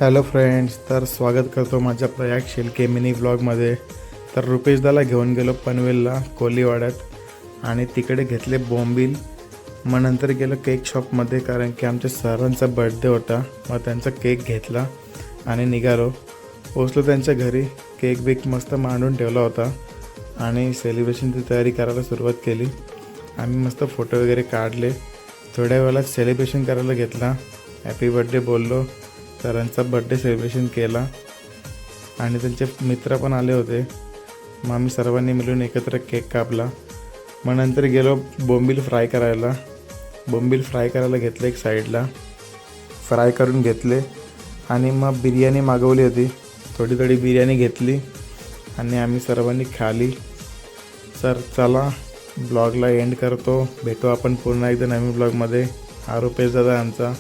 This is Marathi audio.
हॅलो फ्रेंड्स, तर स्वागत करतो माझ्या प्रयागशील के मिनी व्लॉगमध्ये. तर रुपेशदाला घेऊन गेलो पनवेलला कोलीवाड्यात आणि तिकडे घेतले बोंबील. मग नंतर गेलो केक शॉपमध्ये, कारण की आमच्या सरांचा बर्थडे होता. मग त्यांचा केक घेतला आणि निघालो. पोचलो त्यांच्या घरी. केक बेक मस्त मांडून ठेवला होता आणि सेलिब्रेशनची तयारी करायला सुरुवात केली. आम्ही मस्त फोटो वगैरे काढले. थोड्या वेळात सेलिब्रेशन करायला घेतला. हॅपी बर्थडे बोललो. सरांचा बर्थडे सेलिब्रेशन केला आणि त्यांचे मित्र पण आले होते. मग आम्ही सर्वांनी मिळून एकत्र केक कापला. मग नंतर गेलो बोंबील फ्राय करायला. बोंबील फ्राय करायला घेतले, एक साईडला फ्राय करून घेतले आणि मग बिर्याणी मागवली होती. थोडी थोडी बिर्याणी घेतली आणि आम्ही सर्वांनी खाली. सर चला ब्लॉगला एंड करतो. भेटू आपण पूर्ण एकदा नवीन ब्लॉगमध्ये. हा रुपेश दादा आमचा.